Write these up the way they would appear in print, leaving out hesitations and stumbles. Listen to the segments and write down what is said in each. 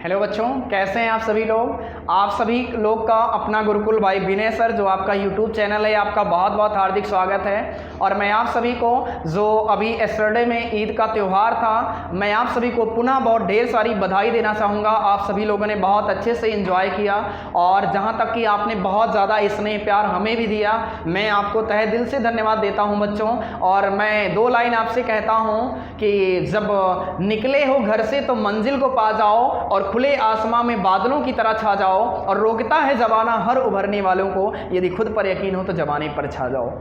Hello बच्चों, कैसे हैं आप सभी लोग। आप सभी लोग का अपना गुरुकुल भाई विनय सर जो आपका यूट्यूब चैनल है, आपका बहुत बहुत हार्दिक स्वागत है। और मैं आप सभी को जो अभी एस्टरडे में ईद का त्यौहार था, मैं आप सभी को पुनः बहुत ढेर सारी बधाई देना चाहूँगा। आप सभी लोगों ने बहुत अच्छे से एंजॉय किया और जहाँ तक कि आपने बहुत ज़्यादा स्नेह प्यार हमें भी दिया, मैं आपको तहे दिल से धन्यवाद देता हूँ बच्चों। और मैं दो लाइन आपसे कहता हूँ कि जब निकले हो घर से तो मंजिल को पा जाओ और खुले आसमां में बादलों की तरह छा जाओ, और रोकता है जमाना हर उभरने वालों को, यदि खुद पर यकीन हो तो जमाने पर छा जाओ।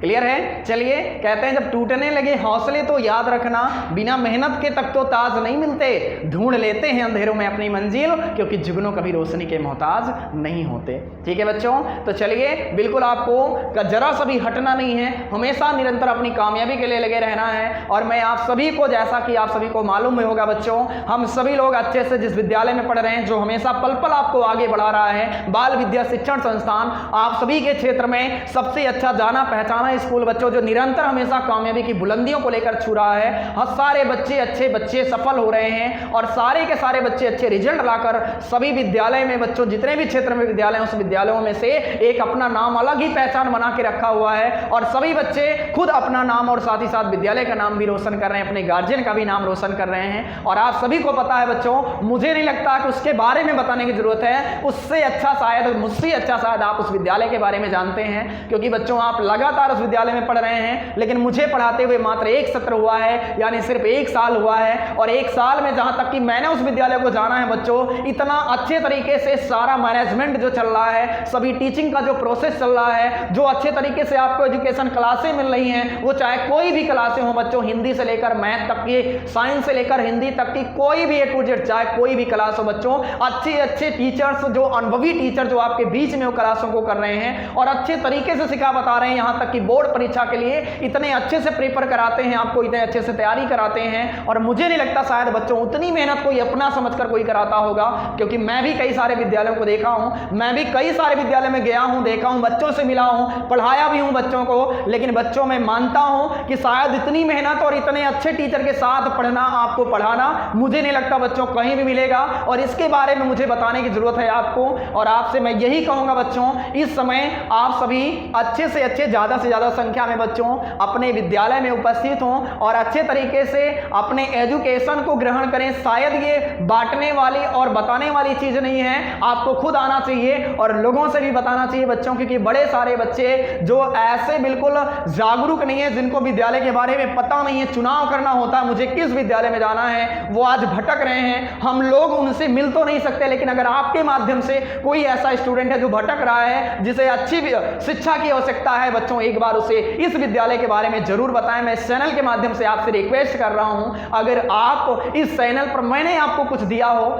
क्लियर है। चलिए, कहते हैं जब टूटने लगे हौसले तो याद रखना, बिना मेहनत के तक तो ताज नहीं मिलते, ढूंढ लेते हैं अंधेरों में अपनी मंजिल, क्योंकि जुगनू कभी रोशनी के मोहताज नहीं होते। ठीक है बच्चों, तो चलिए बिल्कुल आपको जरा सा भी हटना नहीं है, हमेशा निरंतर अपनी कामयाबी के लिए लगे रहना है। और मैं आप सभी को, जैसा कि आप सभी को मालूम ही होगा बच्चों, हम सभी लोग अच्छे से जिस विद्यालय में पढ़ रहे हैं, जो हमेशा पल पल आपको आगे बढ़ा रहा है, बाल विद्या शिक्षण संस्थान, आप सभी के क्षेत्र में सबसे अच्छा जाना पहचाना स्कूल बच्चों, जो निरंतर हमेशा कामयाबी की बुलंदियों को लेकर छू रहा है। हर सारे बच्चे अच्छे बच्चे सफल हो रहे हैं और सारे के सारे बच्चे अच्छे रिजल्ट लाकर सभी विद्यालय में बच्चों, जितने भी क्षेत्र में विद्यालय हैं, उस विद्यालयों में से एक अपना नाम अलग ही पहचान बना के रखा हुआ है। और सभी बच्चे खुद अपना नाम और साथ ही साथ विद्यालय का नाम भी रोशन कर रहे हैं, अपने गार्जियन का भी नाम रोशन कर रहे हैं। और आप सभी को पता है बच्चों, मुझे नहीं लगता कि उसके बारे में बताने की जरूरत है, उससे अच्छा शायद, मुझसे अच्छा शायद आप उस विद्यालय के बारे में जानते हैं, क्योंकि बच्चों आप लगातार उस विद्यालय में पढ़ रहे हैं। लेकिन मुझे पढ़ाते हुए मात्र एक सत्र हुआ है, यानी सिर्फ एक साल हुआ है। और एक साल में जहां तक कि मैंने उस विद्यालय को जाना है बच्चों, इतना अच्छे तरीके से सारा मैनेजमेंट जो चल रहा है, सभी टीचिंग का जो प्रोसेस चल रहा है, जो अच्छे तरीके से आपको एजुकेशन क्लासें मिल रही हैं, वो चाहे कोई भी क्लासें हो बच्चों, हिंदी से लेकर मैथ तक की, साइंस से लेकर हिंदी तक की, कोई भी A to Z चाहे कोई भी क्लास हो बच्चों, अच्छे अच्छे टीचर्स, जो अनुभवी टीचर जो आपके बीच में वो क्लासों को कर रहे हैं और अच्छे तरीके से सिखा बता रहे हैं। यहां तक कि बोर्ड परीक्षा के लिए इतने अच्छे से प्रिपेयर कराते हैं, आपको इतने अच्छे से तैयारी कराते हैं। और मुझे नहीं लगता शायद बच्चों उतनी मेहनत कोई अपना समझकर कोई कराता होगा, क्योंकि मैं भी कई सारे विद्यालयों को देखा हूं, मैं भी कई सारे विद्यालय में गया हूं, देखा हूं, बच्चों से मिला हूं, पढ़ाया भी हूं बच्चों को। लेकिन बच्चों में मानता हूं कि शायद इतनी मेहनत और इतने अच्छे टीचर के साथ पढ़ना, आपको पढ़ाना, मुझे नहीं लगता बच्चों कहीं भी मिलेगा। और इसके बारे में मुझे बताने की जरूरत है आपको। और आपसे मैं यही कहूंगा बच्चों, इस समय आप सभी अच्छे से अच्छे, ज्यादा से ज्यादा संख्या में बच्चों अपने विद्यालय में उपस्थित हों और अच्छे तरीके से अपने एजुकेशन को ग्रहण करें। शायद ये बांटने वाली और बताने वाली चीज नहीं है, आपको खुद आना चाहिए और लोगों से भी बताना चाहिए बच्चों, क्योंकि बड़े सारे बच्चे जो ऐसे बिल्कुल जागरूक नहीं है, जिनको विद्यालय के बारे में पता नहीं है, चुनाव करना होता है मुझे किस विद्यालय में जाना है, वो आज भटक रहे हैं। हम लोग उनसे मिल तो नहीं सकते, लेकिन अगर आपके माध्यम से कोई ऐसा स्टूडेंट है जो भटक रहा है, जिसे अच्छी शिक्षा की आवश्यकता है बच्चों, एक बार उसे इस विद्यालय के बारे में जरूर बताएं। मैं इस चैनल के माध्यम से आपसे रिक्वेस्ट कर रहा हूं, अगर आप इस चैनल पर मैंने आपको कुछ दिया हो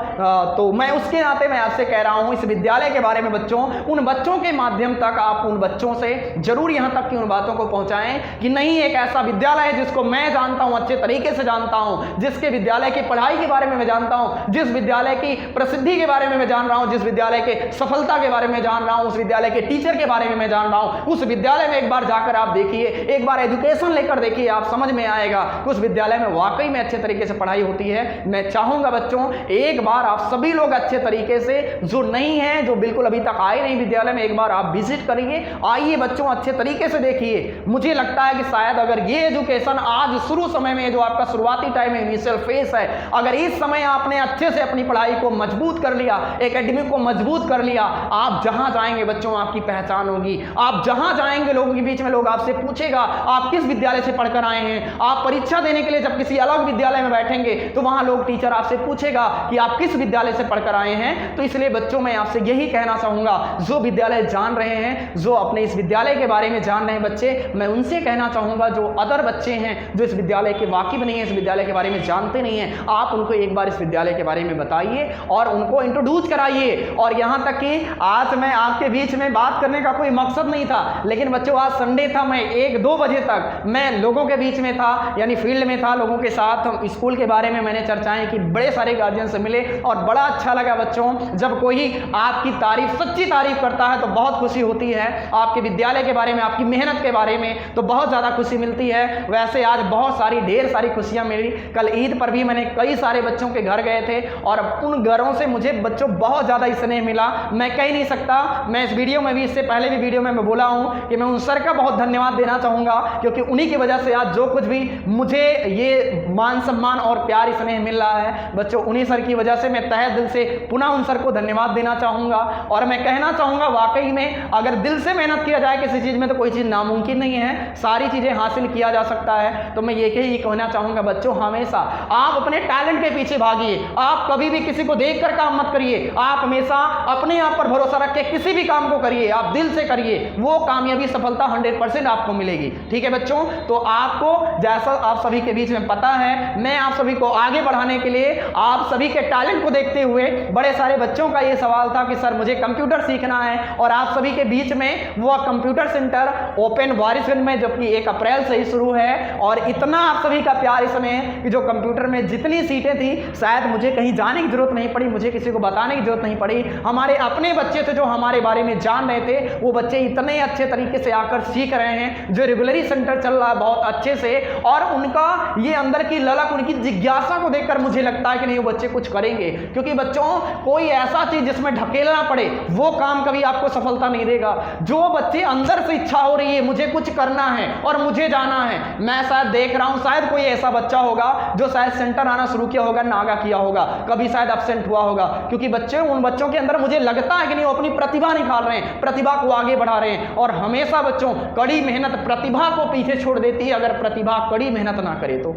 तो मैं उसके नाते मैं आपसे कह रहा हूं, इस विद्यालय के बारे में बच्चों, उन बच्चों के माध्यम तक आप उन बच्चों से जरूर यहां तक की उन बातों को पहुंचाएं कि नहीं, एक ऐसा विद्यालय है जिसको मैं जानता हूं, अच्छे तरीके से जानता हूं, जिसके विद्यालय की पढ़ाई के बारे में मैं जानता हूं, जिस विद्यालय की प्रसिद्धि के बारे में मैं जान रहा हूं, जिस विद्यालय के सफलता के बारे में जान रहा हूं, उस विद्यालय के टीचर के बारे में मैं जान रहा हूं। उस विद्यालय में एक बार जाकर आप देखिए, एक बार एजुकेशन लेकर देखिए, आप समझ में आएगा कि उस विद्यालय में वाकई में अच्छे तरीके से पढ़ाई होती है। मैं चाहूंगा बच्चों, एक बार आप सभी लोग अच्छे तरीके से, जो नहीं है, जो बिल्कुल अभी तक आए नहीं विद्यालय में, एक बार आप विजिट करिए, आइए बच्चों, अच्छे तरीके से देखिए। मुझे लगता है कि शायद अगर ये एजुकेशन आज शुरू समय में, जो आपका शुरुआती टाइम है, इनिशियल फेस है, अगर इस समय आपने अच्छे से अपनी पढ़ाई को मजबूत कर लिया, एकेडमिक को मजबूत कर लिया, आप जहां जाएंगे बच्चों आपकी पहचान होगी। आप जहां जाएंगे लोगों के बीच में लोग आपसे पूछेगा आप किस विद्यालय से पढ़कर आए हैं। आप परीक्षा देने के लिए जब किसी अलग विद्यालय में बैठेंगे तो वहां लोग, टीचर आपसे पूछेगा कि आप किस विद्यालय से पढ़कर आए हैं। तो इसलिए बच्चों मैं आपसे यही कहना चाहूंगा, जो विद्यालय जान रहे हैं, जो अपने इस विद्यालय के बारे में जान रहे हैं बच्चे, मैं उनसे कहना चाहूंगा, जो अदर बच्चे हैं जो इस विद्यालय के वाकिफ नहीं है, इस विद्यालय के बारे में जानते नहीं है, आप उनको एक बार इस विद्यालय के बारे में बताइए और उनको इंट्रोड्यूस कराइए। और यहां तक कि आज मैं आपके बीच में बात करने का कोई मकसद नहीं था, लेकिन बच्चों आज संडे था, मैं 1-2 बजे तक मैं लोगों के बीच में था, यानी फील्ड में था, लोगों के साथ स्कूल के बारे में मैंने चर्चाएं की, बड़े सारे गार्जियन से मिले और बड़ा अच्छा लगा बच्चों। जब कोई आपकी तारीफ, सच्ची तारीफ करता है तो बहुत खुशी होती है, आपके विद्यालय के बारे में, आपकी मेहनत के बारे में तो बहुत ज़्यादा खुशी मिलती है। वैसे आज बहुत सारी, ढेर सारी खुशियाँ मिली। कल ईद पर भी मैंने कई सारे बच्चों के घर गए थे और उन घरों से मुझे बच्चों बहुत ज़्यादा स्नेह मिला, मैं कह नहीं सकता। मैं इस वीडियो में भी, इससे पहले भी वीडियो में मैं बोला हूँ कि मैं उन सर का बहुत धन्यवाद देना चाहूँगा, क्योंकि उन्हीं की वजह से आज जो कुछ भी मुझे ये मान सम्मान और प्यार स्नेह मिल रहा है बच्चों, उन्हीं सर की वजह से मैं तहे दिल से पुनः उन सर को धन्यवाद देना चाहूँगा। और मैं कहना चाहूँगा वाकई में अगर दिल से मेहनत किया जाए किसी चीज़ में तो कोई चीज़ नामुमकिन नहीं है, सारी चीज़ें हासिल किया जा सकता है। तो मैं ये कहना चाहूँगा बच्चों, हमेशा आप अपने टैलेंट के पीछे भागिए, आप कभी भी किसी को देखकर काम मत करिए, आप हमेशा अपने आप पर भरोसा रख के किसी भी काम को करिए, आप दिल से करिए, वो कामयाबी, सफलता 100% आपको मिलेगी। ठीक है बच्चों, तो आपको जैसा आप सभी के बीच में पता है, मैं आप सभी को आगे बढ़ाने के लिए आप सभी के टैलेंट को देखते हुए, बड़े सारे बच्चों का ये सवाल था कि सर मुझे कंप्यूटर सीखना है, और आप सभी के बीच में वो कंप्यूटर सेंटर ओपन वारिसगंज में, जबकि 1 अप्रैल से ही शुरू है, और इतना आप सभी का प्यार इसमें कि जो कंप्यूटर में जितनी सीटें थी शायद मुझे कहीं जाने की जरूरत नहीं पड़ी, मुझे किसी को बताने की जरूरत नहीं पड़ी। हमारे अपने बच्चे थे जो हमारे बारे में जान रहे थे, वो बच्चे इतने अच्छे तरीके से आकर सीख रहे हैं, जो रेगुलरी सेंटर चल रहा है बहुत अच्छे से, और उनका ये अंदर की ललक, उनकी जिज्ञासा को देखकर मुझे लगता है कि नहीं वो बच्चे कुछ करेंगे। क्योंकि बच्चों, कोई ऐसा चीज जिसमें ढकेलना पड़े वो काम कभी आपको सफलता नहीं देगा। जो बच्चे अंदर से इच्छा हो रही है मुझे कुछ करना है और मुझे जाना है, मैं शायद देख रहा हूं, शायद कोई ऐसा बच्चा होगा जो शायद सेंटर आना शुरू किया होगा, नागा किया होगा, कभी शायद एब्सेंट हुआ होगा, क्योंकि बच्चे, उन बच्चों के अंदर मुझे लगता है कि नहीं वो अपनी प्रतिभा निकाल रहे हैं, प्रतिभा को आगे बढ़ा रहे हैं। और हमेशा बच्चों, कड़ी मेहनत प्रतिभा को पीछे छोड़ देती है, अगर प्रतिभा कड़ी मेहनत ना करे तो।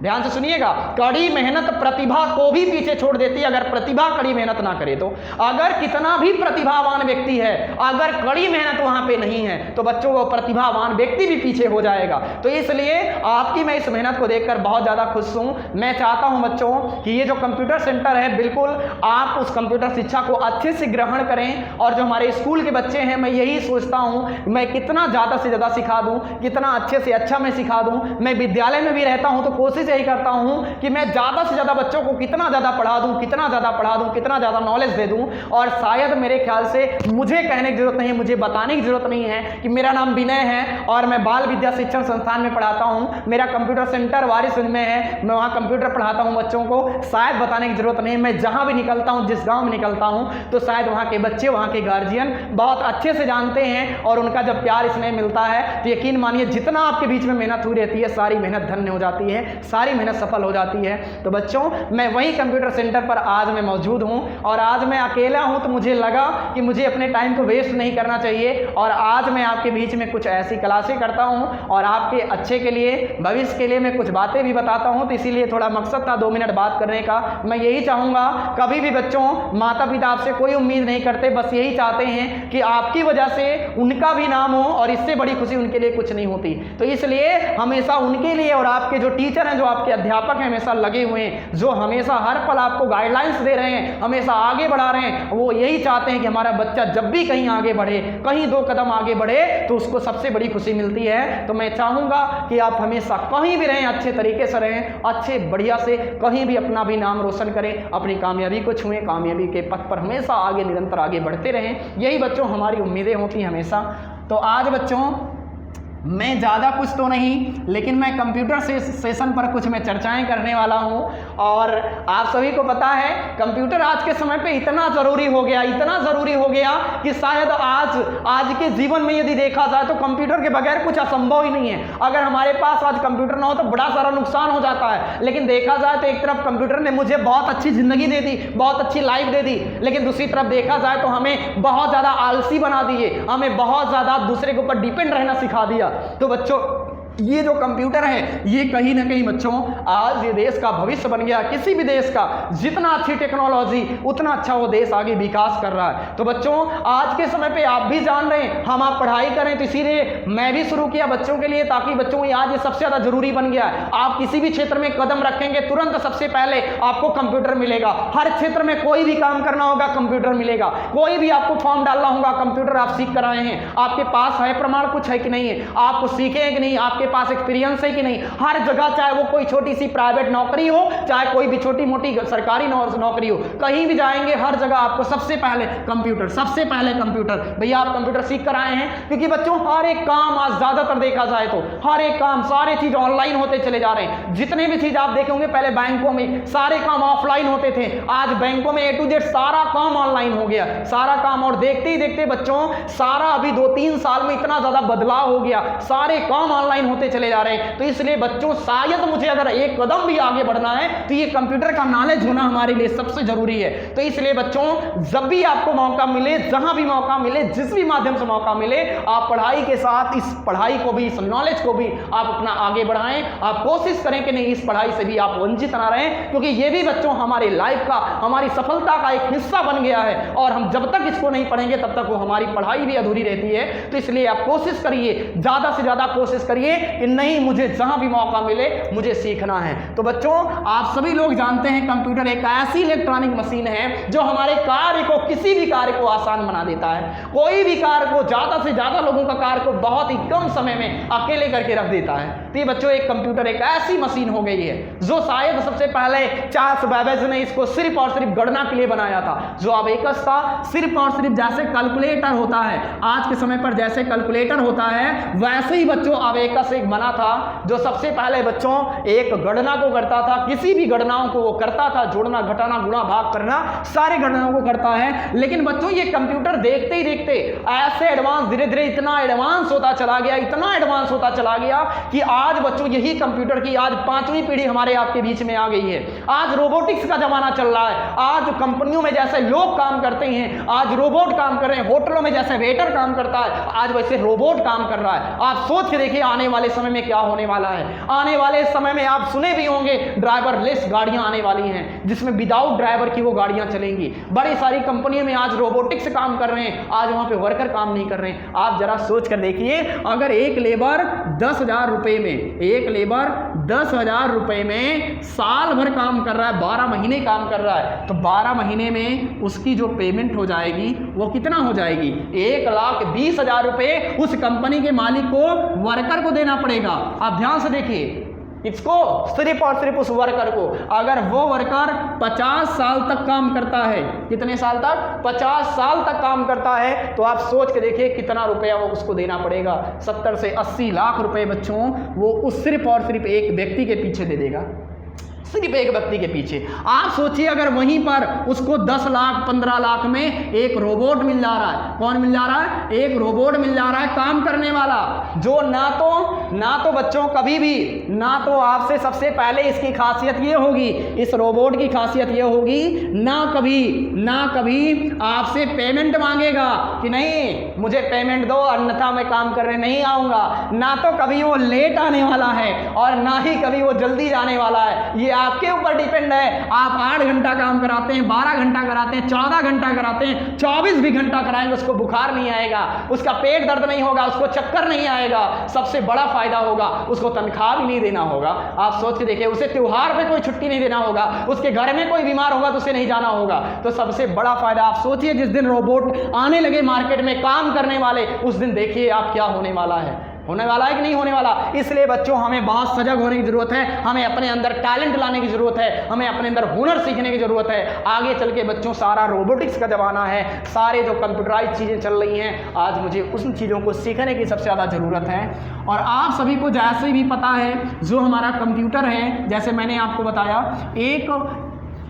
ध्यान से सुनिएगा, कड़ी मेहनत प्रतिभा को भी पीछे छोड़ देती है, अगर प्रतिभा कड़ी मेहनत ना करे तो। अगर कितना भी प्रतिभावान व्यक्ति है, अगर कड़ी मेहनत वहां पे नहीं है तो बच्चों, वो प्रतिभावान व्यक्ति भी पीछे हो जाएगा। तो इसलिए आपकी मैं इस मेहनत को देखकर बहुत ज्यादा खुश हूं। मैं चाहता हूं बच्चों कि ये जो कंप्यूटर सेंटर है, बिल्कुल आप उस कंप्यूटर शिक्षा को अच्छे से ग्रहण करें, और जो हमारे स्कूल के बच्चे हैं, मैं यही सोचता हूं मैं कितना ज्यादा से ज्यादा सिखा दूं, कितना अच्छे से अच्छा मैं सिखा दूं। मैं विद्यालय में भी रहता हूं तो कोशिश यही करता हूं कि मैं ज्यादा से ज्यादा बच्चों को कितना ज्यादा पढ़ा दूं, कितना ज्यादा पढ़ा दूं, कितना ज्यादा नॉलेज दे दूं। और शायद मेरे ख्याल से मुझे कहने की जरूरत नहीं है, मुझे बताने की जरूरत नहीं है कि मेरा नाम विनय है और मैं बाल विद्या शिक्षण संस्थान में पढ़ाता हूं, मेरा कंप्यूटर सेंटर वारिसगंज में है, मैं वहां कंप्यूटर पढ़ाता हूं बच्चों को। शायद बताने की जरूरत नहीं है, मैं जहां भी निकलता हूं, जिस गांव में निकलता हूं, तो शायद वहां के बच्चे, वहां के गार्जियन बहुत अच्छे से जानते हैं, और उनका जब प्यार इसमें मिलता है तो यकीन मानिए जितना आपके बीच में मेहनत हुई रहती है, सारी मेहनत धन्य हो जाती है, सारी मेहनत सफल हो जाती है। तो बच्चों, मैं वही कंप्यूटर सेंटर पर आज मैं मौजूद हूं, और आज मैं अकेला हूं, तो मुझे लगा कि मुझे अपने टाइम को वेस्ट नहीं करना चाहिए, और आज मैं आपके बीच में कुछ ऐसी क्लासें करता हूं और आपके अच्छे के लिए, भविष्य के लिए मैं कुछ बातें भी बताता हूं। तो इसीलिए थोड़ा मकसद था 2 मिनट बात करने का। मैं यही चाहूंगा, कभी भी बच्चों, माता पिता आपसे कोई उम्मीद नहीं करते, बस यही चाहते हैं कि आपकी वजह से उनका भी नाम हो, और इससे बड़ी खुशी उनके लिए कुछ नहीं होती। तो इसलिए हमेशा उनके लिए, और आपके जो टीचर हैं, जो आपके अध्यापक हैं, हमेशा लगे हुए हैं, जो हमेशा हर पल आपको गाइडलाइंस दे रहे हैं, हमेशा आगे बढ़ा रहे हैं, वो यही चाहते हैं कि हमारा बच्चा जब भी कहीं आगे बढ़े, कहीं 2 कदम आगे बढ़े, तो उसको सबसे बड़ी खुशी मिलती है। तो मैं चाहूंगा कि आप हमेशा कहीं भी रहें, अच्छे तरीके से रहें, अच्छे बढ़िया से कहीं भी अपना भी नाम रोशन करें, अपनी कामयाबी को छुएं, कामयाबी के पथ पर हमेशा आगे, निरंतर आगे बढ़ते रहें। यही बच्चों हमारी उम्मीदें होती हैं हमेशा। तो आज बच्चों, मैं ज़्यादा कुछ तो नहीं, लेकिन मैं कंप्यूटर सेशन पर कुछ मैं चर्चाएं करने वाला हूं। और आप सभी को पता है कंप्यूटर आज के समय पे इतना ज़रूरी हो गया, इतना ज़रूरी हो गया कि शायद आज के जीवन में यदि देखा जाए तो कंप्यूटर के बगैर कुछ असंभव ही नहीं है। अगर हमारे पास आज कंप्यूटर ना हो तो बड़ा सारा नुकसान हो जाता है। लेकिन देखा जाए तो एक तरफ कंप्यूटर ने मुझे बहुत अच्छी ज़िंदगी दे दी, बहुत अच्छी लाइफ दे दी, लेकिन दूसरी तरफ देखा जाए तो हमें बहुत ज़्यादा आलसी बना दिए, हमें बहुत ज़्यादा दूसरे के ऊपर डिपेंड रहना सिखा दिया। तो बच्चों, ये जो कंप्यूटर है ये कहीं ना कहीं बच्चों आज ये देश का भविष्य बन गया। किसी भी देश का जितना अच्छी टेक्नोलॉजी उतना अच्छा वो देश आगे विकास कर रहा है। तो बच्चों आज के समय पे आप भी जान रहे हैं हम आप पढ़ाई करें, तो इसीलिए मैं भी शुरू किया बच्चों के लिए, ताकि बच्चों ये आज ये सबसे ज्यादा जरूरी बन गया है। आप किसी भी क्षेत्र में कदम रखेंगे तुरंत सबसे पहले आपको कंप्यूटर मिलेगा। हर क्षेत्र में कोई भी काम करना होगा कंप्यूटर मिलेगा, कोई भी आपको फॉर्म डालना होगा कंप्यूटर आप सीख कर आए हैं, आपके पास है प्रमाण कुछ है कि नहीं है, आपको सीखे हैं कि नहीं, आपके पास एक्सपीरियंस है कि नहीं। हर जगह चाहे वो कोई छोटी सी प्राइवेट नौकरी हो, चाहे कोई भी छोटी मोटी सरकारी नौकरी हो, कहीं भी जाएंगे हर जगह आपको सबसे पहले कंप्यूटर, सबसे पहले कंप्यूटर। भैया आप कंप्यूटर सीख कर आए हैं, क्योंकि बच्चों हर एक काम आज ज्यादातर देखा जाए तो हर एक काम सारे चीज ऑनलाइन होते चले जा रहे हैं। जितने भी चीज आप देखेंगे पहले बैंकों में सारे काम ऑफलाइन होते थे, आज बैंकों में A to Z सारा काम ऑनलाइन हो गया, सारा काम। और देखते ही देखते बच्चों सारा अभी 2-3 साल में इतना ज्यादा बदलाव हो गया, सारे काम ऑनलाइन होते चले जा रहे हैं। तो इसलिए बच्चों शायद मुझे अगर एक कदम भी आगे बढ़ना है तो ये कंप्यूटर का नॉलेज होना हमारे लिए सबसे जरूरी है। तो इसलिए बच्चों जब भी आपको मौका मिले, जहां भी मौका मिले, जिस भी माध्यम से मौका मिले, आप पढ़ाई के साथ इस पढ़ाई को भी, इस नॉलेज को भी आप अपना आगे बढ़ाएं। आप कोशिश करें कि नहीं इस पढ़ाई से भी आप वंचित ना रहें, क्योंकि ये भी बच्चों हमारी लाइफ का, हमारी सफलता का एक हिस्सा बन गया है। और हम जब तक इसको नहीं पढ़ेंगे तब तक वो हमारी पढ़ाई भी अधूरी रहती है। तो इसलिए आप कोशिश करिए, ज्यादा से ज्यादा कोशिश करिए कि नहीं मुझे जहां भी मौका मिले मुझे सीखना है। तो बच्चों आप सभी लोग जानते हैं कंप्यूटर एक ऐसी इलेक्ट्रॉनिक मशीन है जो हमारे कार्य को, किसी भी कार्य को आसान बना देता है। कोई भी कार्य को, ज्यादा से ज्यादा लोगों का कार्य को बहुत ही कम समय में अकेले करके रख देता है। तो ये बच्चों एक कंप्यूटर एक ऐसी मशीन हो गई है जो शायद सबसे पहले चार्ल्स बेबेज ने इसको सिर्फ और सिर्फ गणना के लिए बनाया था। जो अबेकस था सिर्फ और सिर्फ जैसे कैलकुलेटर होता है, आज के समय पर जैसे कैलकुलेटर होता है, वैसे ही बच्चों अबेकस एक बना था जो सबसे पहले बच्चों एक गणना को करता था, किसी भी गणनाओं को वो करता था, जोड़ना, घटाना, गुणा, भाग करना, सारे गणनाओं को करता है। लेकिन बच्चों ये कंप्यूटर देखते ही देखते ऐसे एडवांस, धीरे धीरे इतना एडवांस होता चला गया, इतना एडवांस होता चला गया कि आज बच्चों यही कंप्यूटर की आज 5वीं पीढ़ी हमारे आपके बीच में आ गई है। आज रोबोटिक्स का जमाना चल रहा है। आज कंपनियों में जैसे लोग काम करते हैं, आज रोबोट काम कर रहे हैं। होटलों में जैसे वेटर काम करता है, आज वैसे रोबोट काम कर रहा है। आप सोच के देखिए आने वाले समय में क्या होने वाला है। आने वाले समय में आप सुने भी होंगे ड्राइवरलेस गाड़ियां आने वाली हैं, जिसमें विदाउट ड्राइवर की वो गाड़ियां चलेंगी। बड़ी सारी कंपनियों में आज रोबोटिक्स काम कर रहे हैं, आज वहां पे वर्कर काम नहीं कर रहे हैं। आप जरा सोच कर देखिए, अगर एक लेबर 10,000 रुपए में, एक लेबर 10,000 रुपए में साल भर काम कर रहा है, 12 महीने काम कर रहा है, तो 12 महीने में उसकी जो पेमेंट हो जाएगी वो कितना हो जाएगी? 1,20,000 रुपए उस कंपनी के मालिक को, वर्कर को देना पड़ेगा। आप ध्यान से देखिए इसको, सिर्फ और सिर्फ उस वर्कर को। अगर वो वर्कर 50 साल तक काम करता है, कितने साल तक? 50 साल तक काम करता है, तो आप सोच के देखिए कितना रुपया वो उसको देना पड़ेगा। 70 से 80 लाख रुपए बच्चों वो उस सिर्फ और सिर्फ एक व्यक्ति के पीछे दे देगा, सिर्फ एक व्यक्ति के पीछे। आप सोचिए अगर वहीं पर उसको 10 लाख 15 लाख में एक रोबोट मिल जा रहा है। कौन मिल जा रहा है? एक रोबोट मिल जा रहा है काम करने वाला, जो ना तो बच्चों कभी भी, ना तो आपसे सबसे पहले इसकी खासियत ये होगी, इस रोबोट की खासियत ये होगी, ना कभी आपसे पेमेंट मांगेगा कि नहीं मुझे पेमेंट दो अन्यथा मैं काम करने नहीं आऊंगा। ना तो कभी वो लेट आने वाला है और ना ही कभी वो जल्दी जाने वाला है। ये आपके ऊपर डिपेंड है। आप 8 घंटा काम कराते हैं, 12 घंटा कराते हैं, 14 घंटा कराते हैं, 24 भी घंटा कराएंगे, उसको बुखार नहीं आएगा, उसका पेट दर्द नहीं होगा, उसको चक्कर नहीं आएगा। सबसे बड़ा फायदा होगा उसको तनख्वाह भी नहीं देना होगा। आप सोच के देखिए, उसे त्योहार पे कोई छुट्टी नहीं देना होगा, उसके घर में कोई बीमार होगा तो उसे नहीं जाना होगा। तो सबसे बड़ा फायदा आप सोचिए, जिस दिन रोबोट आने लगे मार्केट में काम करने वाले, उस दिन देखिए आप क्या होने वाला है। होने वाला है कि नहीं होने वाला? इसलिए बच्चों हमें बहुत सजग होने की जरूरत है, हमें अपने अंदर टैलेंट लाने की जरूरत है, हमें अपने अंदर हुनर सीखने की जरूरत है। आगे चल के बच्चों सारा रोबोटिक्स का जमाना है, सारे जो कंप्यूटराइज चीजें चल रही हैं, आज मुझे उन चीजों को सीखने की सबसे ज्यादा जरूरत है। और आप सभी को जैसे भी पता है, जो हमारा कंप्यूटर है, जैसे मैंने आपको बताया, एक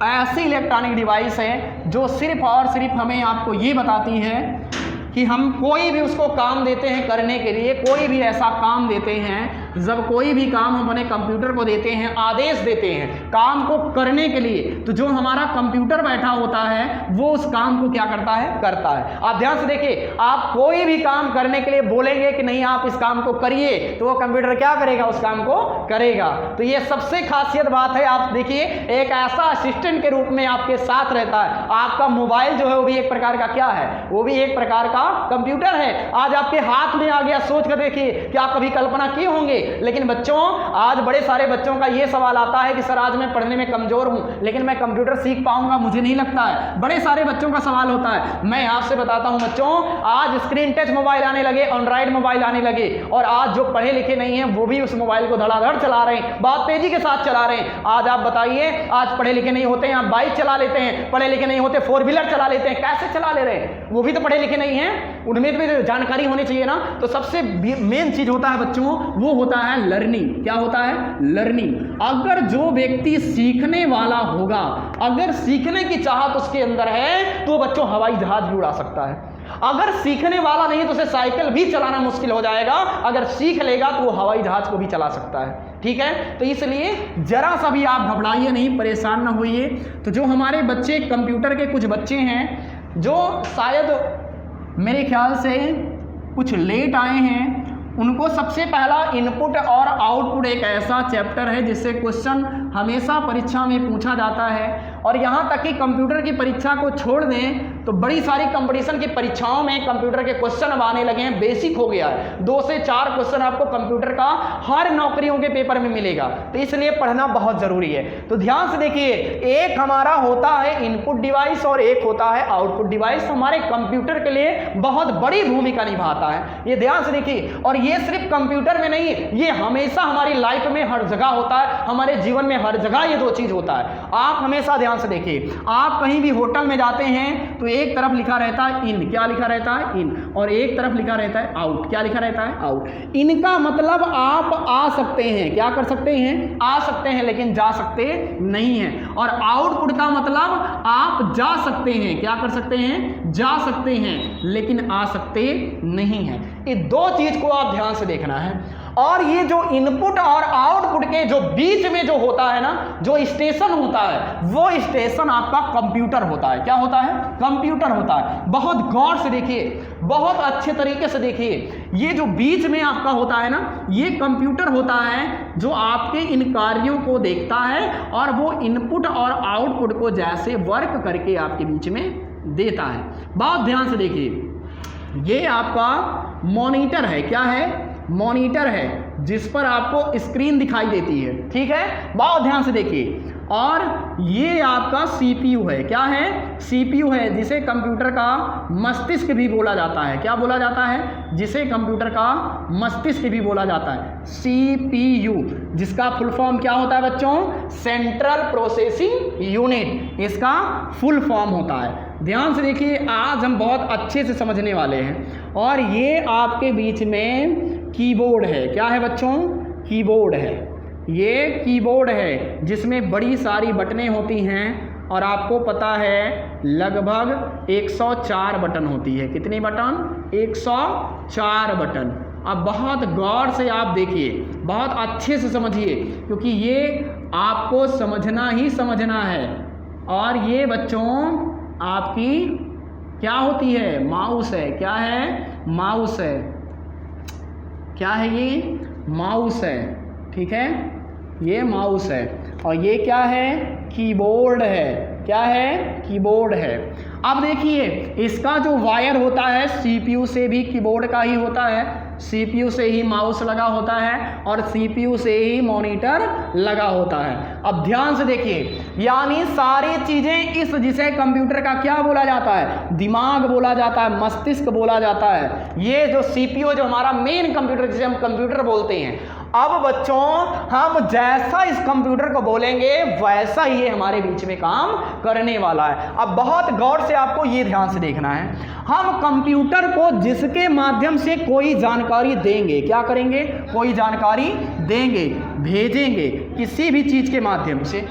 ऐसी इलेक्ट्रॉनिक डिवाइस है जो सिर्फ और सिर्फ हमें आपको ये बताती है कि हम कोई भी उसको काम देते हैं करने के लिए, कोई भी ऐसा काम देते हैं जब कोई भी काम हम अपने कंप्यूटर को देते हैं, आदेश देते हैं काम को करने के लिए, तो जो हमारा कंप्यूटर बैठा होता है वो उस काम को क्या करता है। आप ध्यान से देखिए, आप कोई भी काम करने के लिए बोलेंगे कि नहीं आप इस काम को करिए, तो वो कंप्यूटर क्या करेगा, उस काम को करेगा। तो ये सबसे खासियत बात है। आप देखिए, एक ऐसा असिस्टेंट के रूप में आपके साथ रहता है। आपका मोबाइल जो है वो भी एक प्रकार का क्या है, वो भी एक प्रकार का कंप्यूटर है। आज आपके हाथ में आ गया, सोच कर देखिए कि आप कभी कल्पना किए होंगे। लेकिन बच्चों, आज बड़े सारे बच्चों का ये सवाल आता है कि सर आज मैं पढ़ने में कमजोर हूं, लेकिन मैं कंप्यूटर सीख पाऊंगा, मुझे नहीं लगता है। बड़े सारे बच्चों का सवाल होता है। मैं आपसे बताता हूं बच्चों, आज स्क्रीन टच मोबाइल आने लगे, एंड्रॉइड मोबाइल आने लगे, और आज जो पढ़े लिखे नहीं है वो भी उस मोबाइल को धड़ाधड़ चला रहे हैं, बहुत तेजी के साथ चला रहे हैं। आज आप बताइए, आज पढ़े लिखे नहीं होते हैं, आप बाइक चला लेते हैं, पढ़े लिखे नहीं होते फोर व्हीलर चला लेते हैं, कैसे चला ले रहे हैं? वो भी तो पढ़े लिखे नहीं हैं, उनमें भी तो जानकारी होनी चाहिए ना। तो सबसे मेन चीज होता है बच्चों, वो होता है लर्निंग। क्या होता है? लर्निंग। अगर जो व्यक्ति सीखने वाला होगा, अगर सीखने की चाहत उसके अंदर है, तो बच्चों हवाई जहाज भी उड़ा सकता है। अगर सीखने वाला नहीं तो उसे साइकिल भी चलाना मुश्किल हो जाएगा, अगर सीख लेगा तो वो हवाई जहाज को भी चला सकता है। ठीक है, तो इसलिए जरा सा भी आप घबराइए नहीं, परेशान ना होइए। तो जो हमारे बच्चे, कंप्यूटर के कुछ बच्चे हैं जो शायद मेरे ख्याल से कुछ लेट आए हैं, उनको सबसे पहला इनपुट और आउटपुट एक ऐसा चैप्टर है जिससे क्वेश्चन हमेशा परीक्षा में पूछा जाता है। और यहाँ तक कि कंप्यूटर की परीक्षा को छोड़ दें तो बड़ी सारी कंपटीशन की परीक्षाओं में कंप्यूटर के क्वेश्चन अब आने लगे हैं, बेसिक हो गया है। 2 से 4 क्वेश्चन आपको कंप्यूटर का हर नौकरियों के पेपर में मिलेगा, तो इसलिए पढ़ना बहुत जरूरी है। तो ध्यान से देखिए, एक हमारा होता है इनपुट डिवाइस और एक होता है आउटपुट डिवाइस। हमारे कंप्यूटर के लिए बहुत बड़ी भूमिका निभाता है, ये ध्यान से देखिए। और ये सिर्फ कंप्यूटर में नहीं, ये हमेशा हमारी लाइफ में हर जगह होता है, हमारे जीवन में हर जगह ये 2 चीज होता है। आप हमेशा ध्यान से देखिए, आप कहीं भी होटल में जाते हैं तो एक तरफ लिखा रहता है इन, क्या लिखा रहता है? इन, और एक तरफ लिखा रहता है आउट, क्या लिखा रहता है? आउट। इनका मतलब आप आ सकते हैं, क्या कर सकते हैं? आ सकते हैं, लेकिन जा सकते नहीं हैं। और आउटपुट का मतलब आप जा सकते हैं, क्या कर सकते हैं? जा सकते हैं, लेकिन आ सकते नहीं हैं। ये 2 चीज को आप ध्यान से देखना है। और ये जो इनपुट और आउटपुट के जो बीच में जो होता है ना, जो स्टेशन होता है, वो स्टेशन आपका कंप्यूटर होता है। क्या होता है? कंप्यूटर होता है। बहुत गौर से देखिए, बहुत अच्छे तरीके से देखिए, ये जो बीच में आपका होता है ना, ये कंप्यूटर होता है जो आपके इन कार्यों को देखता है और वो इनपुट और आउटपुट को जैसे वर्क करके आपके बीच में देता है। बहुत ध्यान से देखिए, ये आपका मॉनिटर है। क्या है? मॉनिटर है, जिस पर आपको स्क्रीन दिखाई देती है। ठीक है, बहुत ध्यान से देखिए। और ये आपका सीपीयू है। क्या है? सीपीयू है, जिसे कंप्यूटर का मस्तिष्क भी बोला जाता है। क्या बोला जाता है? जिसे कंप्यूटर का मस्तिष्क भी बोला जाता है, सीपीयू, जिसका फुल फॉर्म क्या होता है बच्चों? सेंट्रल प्रोसेसिंग यूनिट, इसका फुल फॉर्म होता है। ध्यान से देखिए, आज हम बहुत अच्छे से समझने वाले हैं। और ये आपके बीच में कीबोर्ड है। क्या है बच्चों? कीबोर्ड है। ये कीबोर्ड है जिसमें बड़ी सारी बटनें होती हैं, और आपको पता है लगभग 104 बटन होती है। कितनी बटन? 104 बटन। अब बहुत गौर से आप देखिए, बहुत अच्छे से समझिए, क्योंकि ये आपको समझना ही समझना है। और ये बच्चों आपकी क्या होती है? माउस है। क्या है? माउस है। क्या है? ये माउस है। ठीक है, ये माउस है। और ये क्या है? कीबोर्ड है। क्या है? कीबोर्ड है। अब देखिए, इसका जो वायर होता है सीपीयू से भी कीबोर्ड का ही होता है, सीपीयू से ही माउस लगा होता है, और सीपीयू से ही मॉनिटर लगा होता है। अब ध्यान से देखिए, यानी सारी चीजें इस, जिसे कंप्यूटर का क्या बोला जाता है? दिमाग बोला जाता है, मस्तिष्क बोला जाता है। ये जो सीपीयू, जो हमारा मेन कंप्यूटर, जिसे हम कंप्यूटर बोलते हैं। अब बच्चों, हम जैसा इस कंप्यूटर को बोलेंगे वैसा ही ये हमारे बीच में काम करने वाला है। अब बहुत गौर से आपको ये ध्यान से देखना है, हम कंप्यूटर को जिसके माध्यम से कोई जानकारी देंगे, क्या करेंगे? कोई जानकारी देंगे, भेजेंगे, किसी भी चीज के माध्यम से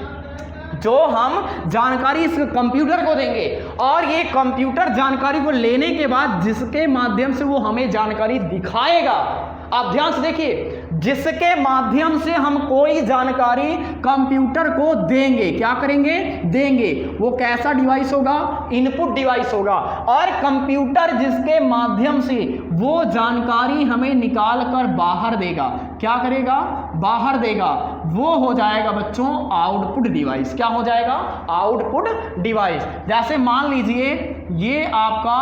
जो हम जानकारी इस कंप्यूटर को देंगे, और ये कंप्यूटर जानकारी को लेने के बाद जिसके माध्यम से वो हमें जानकारी दिखाएगा। आप ध्यान से देखिए, जिसके माध्यम से हम कोई जानकारी कंप्यूटर को देंगे। क्या करेंगे? देंगे। वो कैसा डिवाइस होगा? इनपुट डिवाइस होगा। और कंप्यूटर जिसके माध्यम से वो जानकारी हमें निकाल कर बाहर देगा, क्या करेगा? बाहर देगा, वो हो जाएगा बच्चों आउटपुट डिवाइस। क्या हो जाएगा? Output device. जैसे मान लीजिए ये आपका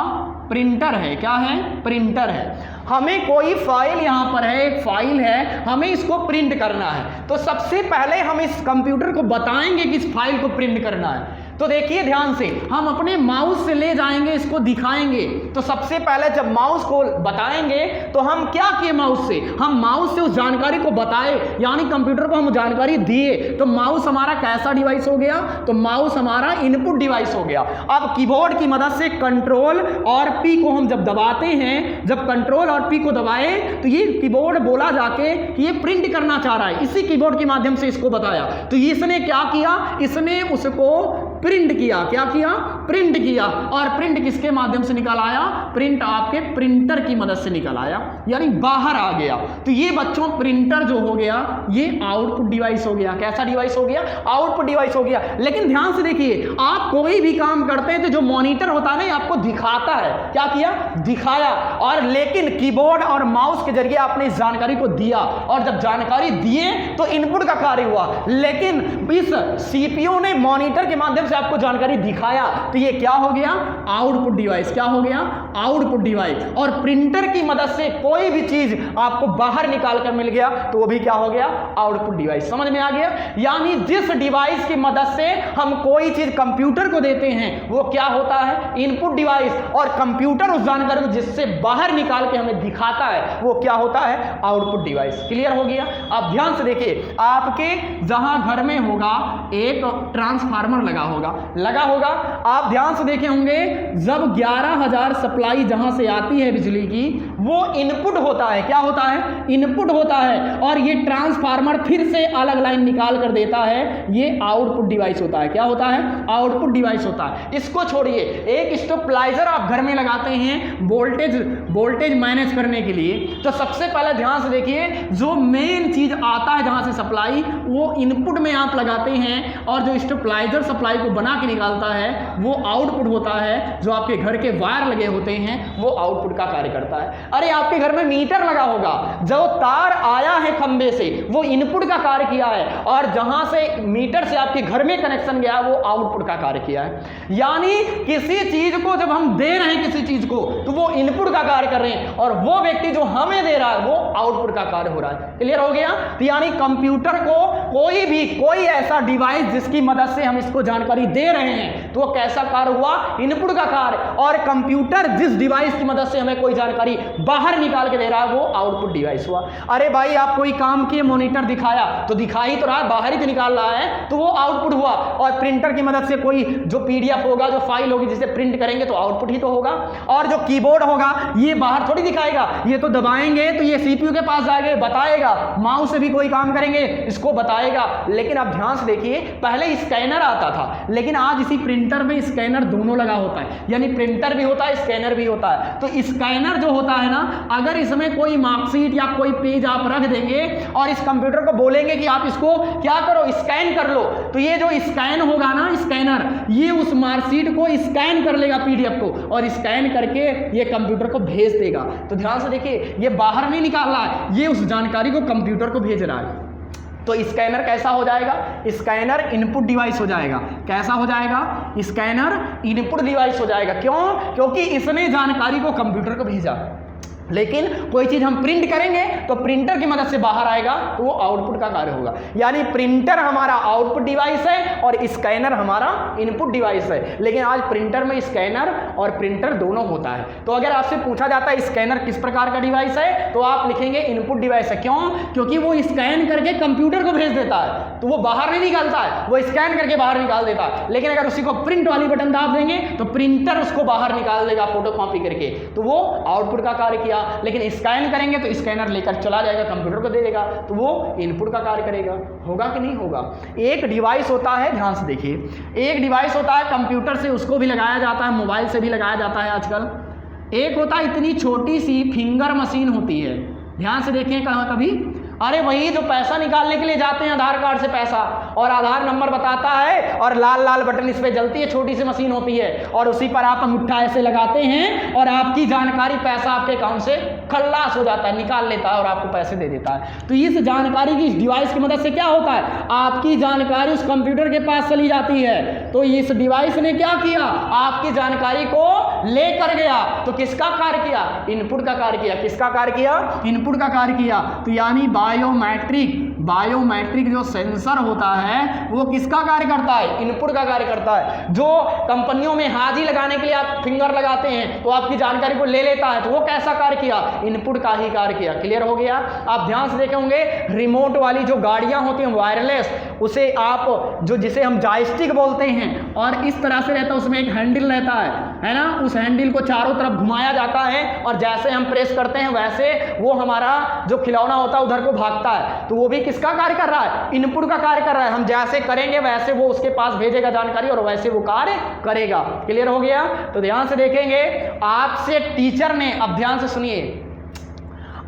प्रिंटर है। क्या है? प्रिंटर है। हमें कोई फाइल यहां पर है, एक फाइल है, हमें इसको प्रिंट करना है। तो सबसे पहले हम इस कंप्यूटर को बताएंगे कि इस फाइल को प्रिंट करना है। तो देखिए ध्यान से, हम अपने माउस से ले जाएंगे, इसको दिखाएंगे। तो सबसे पहले जब माउस को बताएंगे तो हम क्या किए? माउस से हम माउस से उस जानकारी को बताए, यानी कंप्यूटर को हम जानकारी दिए। तो माउस हमारा कैसा डिवाइस हो गया? तो माउस हमारा इनपुट डिवाइस हो गया। अब कीबोर्ड की मदद से कंट्रोल और पी को हम जब दबाते हैं, जब कंट्रोल और पी को दबाए तो ये कीबोर्ड बोला जाके कि ये प्रिंट करना चाह रहा है। इसी कीबोर्ड के माध्यम से इसको बताया। तो इसने क्या किया? इसने उसको प्रिंट किया। क्या किया? प्रिंट किया। और प्रिंट किसके माध्यम से निकल आया? प्रिंट आपके प्रिंटर की मदद से निकल आया, यानी बाहर आ गया। तो ये बच्चों प्रिंटर जो हो गया ये आउटपुट डिवाइस हो गया। कैसा डिवाइस हो गया? आउटपुट डिवाइस हो गया। लेकिन ध्यान से देखिए, आप कोई भी काम करते हैं तो जो मॉनिटर होता है ना, आपको दिखाता है। क्या किया? दिखाया। और लेकिन कीबोर्ड और माउस के जरिए आपने इस जानकारी को दिया, और जब जानकारी दिए तो इनपुट का कार्य हुआ। लेकिन इस सीपीयू ने मॉनिटर के माध्यम से आपको जानकारी दिखाया, तो ये क्या हो गया? Output device. क्या हो गया? Output device. और प्रिंटर की मदद से कोई भी चीज आपको बाहर निकाल कर मिल गया तो वो भी क्या हो गया? Output device. समझ में आ गया? यानी जिस डिवाइस की मदद से हम कोई चीज कंप्यूटर को देते हैं वो क्या होता है? Input device. और कंप्यूटर उस जानकारी को जिससे बाहर निकाल के हमें दिखाता है वो क्या होता है? Output device. क्लियर हो गया? अब ध्यान से देखिए, आपके जहां घर में होगा एक ट्रांसफार्मर लगा होगा। आप ध्यान से देखे होंगे, जब 11,000 सप्लाई जहां से आती है बिजली की, वो इनपुट होता है। क्या होता है? इनपुट होता है। और ये ट्रांसफार्मर फिर से अलग लाइन निकाल कर देता है, ये आउटपुट डिवाइस होता है। क्या होता है? आउटपुट डिवाइस होता है। इसको छोड़िए, एक स्टेबलाइजर आप घर में लगाते हैं वोल्टेज मैनेज करने के लिए। तो सबसे पहले ध्यान से देखिए, जो मेन चीज आता है जहां से सप्लाई, वो इनपुट में आप लगाते हैं, और जो स्टेबलाइजर सप्लाई को बना के निकालता है वो आउटपुट होता है। जो आपके घर के वायर लगे होते हैं वो आउटपुट का कार्य करता है। अरे आपके घर में मीटर लगा होगा, जो तार आया है खंबे से वो इनपुट का कार्य किया है, और जहां से मीटर से आपके घर में कनेक्शन गया वो आउटपुट का कार्य किया है। यानी किसी चीज को जब हम दे रहे हैं किसी चीज को तो वो इनपुट का कार्य कर रहे हैं, और वो व्यक्ति जो हमें दे रहा है वो आउटपुट का कार्य हो रहा है। क्लियर हो गया? तो यानी कंप्यूटर को कोई ऐसा डिवाइस जिसकी मदद से हम इसको जानकारी दे रहे हैं तो वो कैसा कार्य हुआ? इनपुट का कार्य। और कंप्यूटर जिस डिवाइस की मदद से हमें कोई जानकारी बाहर निकाल के दे रहा है वो आउटपुट डिवाइस हुआ। अरे भाई आप कोई काम किए, मॉनिटर दिखाया तो दिखा ही तो रहा है, बाहर ही तो निकाल रहा है, तो वो आउटपुट हुआ। और प्रिंटर की मदद से कोई जो पीडीएफ होगा, जो फाइल होगी जिसे प्रिंट करेंगे तो आउटपुट ही तो होगा। और जो कीबोर्ड होगा ये बाहर थोड़ी दिखाएगा, ये तो दबाएंगे तो ये सीपीयू के पास जाएगा, बताएगा। माउस से भी कोई काम करेंगे इसको बताएगा। लेकिन अब ध्यान से देखिए, पहले स्कैनर आता था, लेकिन आज इसी प्रिंटर में स्कैनर दोनों लगा होता है, यानी प्रिंटर भी होता है स्कैनर भी होता है। तो स्कैनर जो होता है ना, अगर इसमें कोई मार्कशीट या कोई पेज आप रख देंगे और इस कंप्यूटर को बोलेंगे कि आप इसको क्या करो, स्कैन कर लो, तो ये जो स्कैन होगा ना, स्कैनर ये उस मार्कशीट को स्कैन कर लेगा, पीडीएफ को, और स्कैन करके ये कंप्यूटर को भेज देगा। तो ध्यान से देखिए, ये बाहर नहीं निकाल रहा है, ये उस जानकारी को कंप्यूटर को भेज रहा है। तो स्कैनर कैसा हो जाएगा? स्कैनर इनपुट डिवाइस हो जाएगा। कैसा हो जाएगा? स्कैनर इनपुट डिवाइस हो जाएगा। क्यों? क्योंकि इसने जानकारी को कंप्यूटर को भेजा। लेकिन कोई चीज हम प्रिंट करेंगे तो प्रिंटर की मदद से बाहर आएगा तो वो आउटपुट का कार्य होगा। यानी प्रिंटर हमारा आउटपुट डिवाइस है और स्कैनर हमारा इनपुट डिवाइस है। लेकिन आज प्रिंटर में स्कैनर और प्रिंटर दोनों होता है। तो अगर आपसे पूछा जाता है स्कैनर किस प्रकार का डिवाइस है, तो आप लिखेंगे इनपुट डिवाइस है। क्यों? क्योंकि वो स्कैन करके कंप्यूटर को भेज देता है, तो वो बाहर नहीं निकालता है, वो स्कैन करके बाहर निकाल देता है। लेकिन अगर उसी को प्रिंट वाली बटन दाब देंगे तो प्रिंटर उसको बाहर निकाल देगा फोटो कॉपी करके, तो वो आउटपुट का कार्य किया। लेकिन स्कैन करेंगे तो स्कैनर लेकर चला जाएगा, कंप्यूटर को दे देगा, तो वो इनपुट का कार्य करेगा। होगा कि नहीं होगा? एक डिवाइस होता है, ध्यान से देखिए, एक डिवाइस होता है कंप्यूटर से, उसको भी लगाया जाता है, मोबाइल से भी लगाया जाता है आजकल। एक होता है इतनी छोटी सी फिंगर मशीन होती है, ध्यान से देखें कभी, अरे वही जो पैसा निकालने के लिए जाते हैं आधार कार्ड से पैसा, और आधार नंबर बताता है और लाल लाल बटन इस पे जलती है, छोटी सी मशीन होती है और उसी पर आप अंगूठा ऐसे लगाते हैं और आपकी जानकारी, पैसा आपके अकाउंट से खल्लास हो जाता है, निकाल लेता है और आपको पैसे दे देता है। तो इस जानकारी की, इस डिवाइस की मदद से क्या होता है, आपकी जानकारी उस कंप्यूटर के पास चली जाती है। तो इस डिवाइस ने क्या किया, आपकी जानकारी को लेकर गया। तो किसका कार्य किया, इनपुट का कार्य किया। किसका कार्य किया, इनपुट का कार्य किया। तो यानी बायोमेट्रिक जो सेंसर होता है वो किसका कार्य करता है, इनपुट का कार्य करता है। जो कंपनियों में हाजी लगाने के लिए आप फिंगर लगाते हैं तो आपकी जानकारी को ले लेता है, तो वो कैसा कार्य किया, इनपुट का ही कार्य किया। क्लियर हो गया। आप ध्यान से देखे होंगे रिमोट वाली जो गाड़ियां होती हैं वायरलेस, उसे आप जो जिसे हम जॉयस्टिक बोलते हैं, और इस तरह से रहता है, उसमें एक हैंडल रहता है ना, उस हैंडल को चारों तरफ घुमाया जाता है और जैसे हम प्रेस करते हैं वैसे वो हमारा जो खिलौना होता है उधर को भागता है। तो वो भी किसका कार्य कर रहा है, इनपुट का कार्य कर रहा है। हम जैसे करेंगे वैसे वो उसके पास भेजेगा जानकारी और वैसे वो कार्य करेगा। क्लियर हो गया। तो ध्यान से देखेंगे, आपसे टीचर ने, अब ध्यान से सुनिए,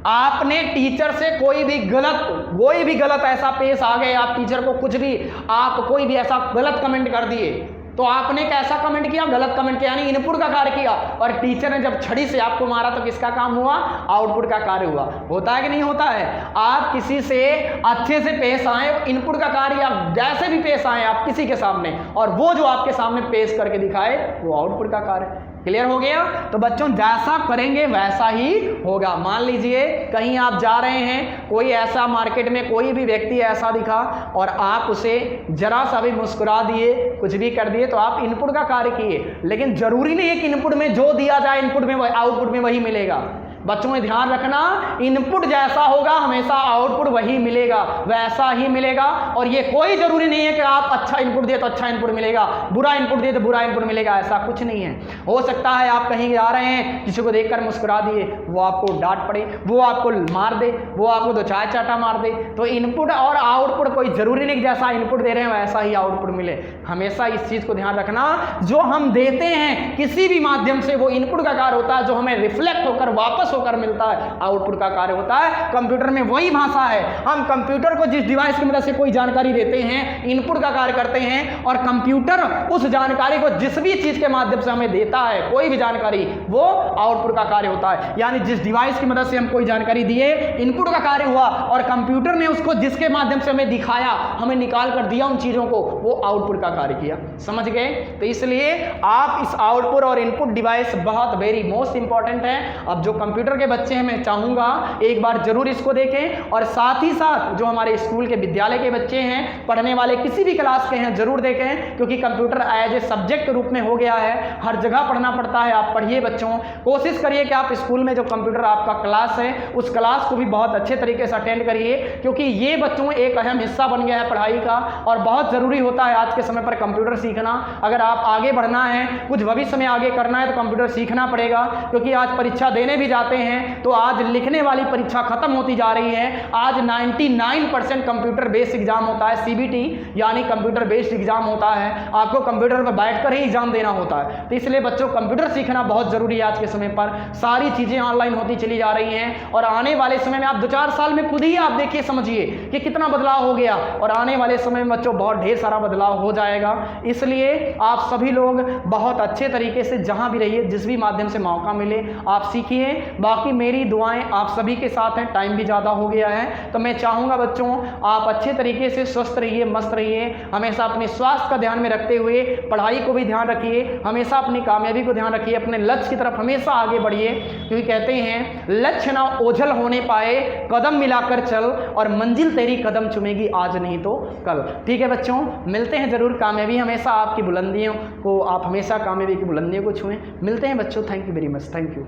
आपने टीचर से कोई भी गलत ऐसा पेश आ गए, आप टीचर को कुछ भी, आप कोई भी ऐसा गलत कमेंट कर दिए, तो आपने कैसा कमेंट किया, गलत कमेंट किया, यानी इनपुट का कार्य किया। और टीचर ने जब छड़ी से आपको मारा तो किसका काम हुआ, आउटपुट का कार्य हुआ। होता है कि नहीं होता है। आप किसी से अच्छे से पेश आए, इनपुट का कार्य, आप जैसे भी पेश आए आप किसी के सामने, और वो जो आपके सामने पेश करके दिखाए वो आउटपुट का कार्य। क्लियर हो गया। तो बच्चों जैसा करेंगे वैसा ही होगा। मान लीजिए कहीं आप जा रहे हैं, कोई ऐसा मार्केट में कोई भी व्यक्ति ऐसा दिखा और आप उसे जरा सा भी मुस्कुरा दिए, कुछ भी कर दिए, तो आप इनपुट का कार्य किए। लेकिन जरूरी नहीं है कि इनपुट में जो दिया जाए इनपुट में आउटपुट में वही मिलेगा। बच्चों में ध्यान रखना, इनपुट जैसा होगा हमेशा आउटपुट वही मिलेगा, वैसा ही मिलेगा। और ये कोई जरूरी नहीं है कि आप अच्छा इनपुट दिए तो अच्छा इनपुट मिलेगा, बुरा इनपुट दिए तो बुरा इनपुट मिलेगा, ऐसा कुछ नहीं है। हो सकता है आप कहीं जा रहे हैं, किसी को देखकर मुस्कुरा दिए, वो आपको डांट पड़े, वो आपको मार दे, वो आपको दो चाय चाटा मार दे। तो इनपुट और आउटपुट कोई जरूरी नहीं कि जैसा इनपुट दे रहे हैं वैसा ही आउटपुट मिले। हमेशा इस चीज को ध्यान रखना, जो हम देते हैं किसी भी माध्यम से वो इनपुट का कार्य होता है, जो हमें रिफ्लेक्ट होकर वापस होकर मिलता है आउटपुट का कार्य होता है। कंप्यूटर में वही भाषा है। हम कंप्यूटर को जिस डिवाइस की मदद से कोई जानकारी देते हैं इनपुट का कार्य करते हैं, और कंप्यूटर उस जानकारी को जिस भी चीज के माध्यम से हमें देता है, कोई भी जानकारी, वो आउटपुट का कार्य होता है। यानी जिस डिवाइस की मदद से हम कोई जानकारी दिए इनपुट का कार्य हुआ, और कंप्यूटर ने उसको जिसके माध्यम से हमें दिखाया, हमें निकाल कर दिया उन चीजों को, वो आउटपुट का कार्य किया। समझ गए। तो इसलिए आप इस आउटपुट और इनपुट डिवाइस बहुत वेरी मोस्ट इंपॉर्टेंट है। अब जो कंप्यूटर के बच्चे हैं, मैं चाहूंगा एक बार जरूर इसको देखें, और साथ ही साथ जो हमारे स्कूल के विद्यालय के बच्चे हैं, पढ़ने वाले किसी भी क्लास के हैं, जरूर देखें, क्योंकि कंप्यूटर एज ए सब्जेक्ट रूप में हो गया है, हर जगह पढ़ना पड़ता है। आप पढ़िए बच्चों, कोशिश करिए कि आप स्कूल में जो कंप्यूटर आपका क्लास है उस क्लास को भी बहुत अच्छे तरीके से अटेंड करिए, क्योंकि ये बच्चों एक अहम हिस्सा बन गया है पढ़ाई का, और बहुत जरूरी होता है आज के समय पर कंप्यूटर सीखना। अगर आप आगे बढ़ना है, कुछ भविष्य में आगे करना है, तो कंप्यूटर सीखना पड़ेगा। क्योंकि आज परीक्षा देने भी जाते हैं तो आज लिखने वाली परीक्षा खत्म होती जा रही है। आज 99% कंप्यूटर बेस्ड एग्जाम होता है, सीबीटी यानी कंप्यूटर बेस्ड एग्जाम होता है। आपको कंप्यूटर पर बैठकर ही एग्जाम देना होता है। तो इसलिए बच्चों कंप्यूटर सीखना बहुत जरूरी है। आज के समय पर सारी चीजें ऑनलाइन होती चली जा रही हैं, और आने वाले समय में आप 2-4 साल में खुद ही आप देखिए, समझिए कि कितना बदलाव हो गया, और आने वाले समय में बच्चों बहुत ढेर सारा बदलाव हो जाएगा। इसलिए आप सभी लोग बहुत अच्छे तरीके से जहां भी रहिए, जिस भी माध्यम से मौका मिले आप सीखिए। बाकी मेरी दुआएं आप सभी के साथ हैं। टाइम भी ज़्यादा हो गया है, तो मैं चाहूँगा बच्चों आप अच्छे तरीके से स्वस्थ रहिए, मस्त रहिए, हमेशा अपने स्वास्थ्य का ध्यान में रखते हुए पढ़ाई को भी ध्यान रखिए, हमेशा अपनी कामयाबी को ध्यान रखिए, अपने लक्ष्य की तरफ हमेशा आगे बढ़िए। क्योंकि कहते हैं लक्ष्य ना ओझल होने पाए, कदम मिलाकर चल, और मंजिल तेरी कदम चुमेगी आज नहीं तो कल। ठीक है बच्चों, मिलते हैं जरूर। कामयाबी हमेशा आपकी बुलंदियों को, आप हमेशा कामयाबी की बुलंदियों को छुएं। मिलते हैं बच्चों। Thank you very much. Thank you.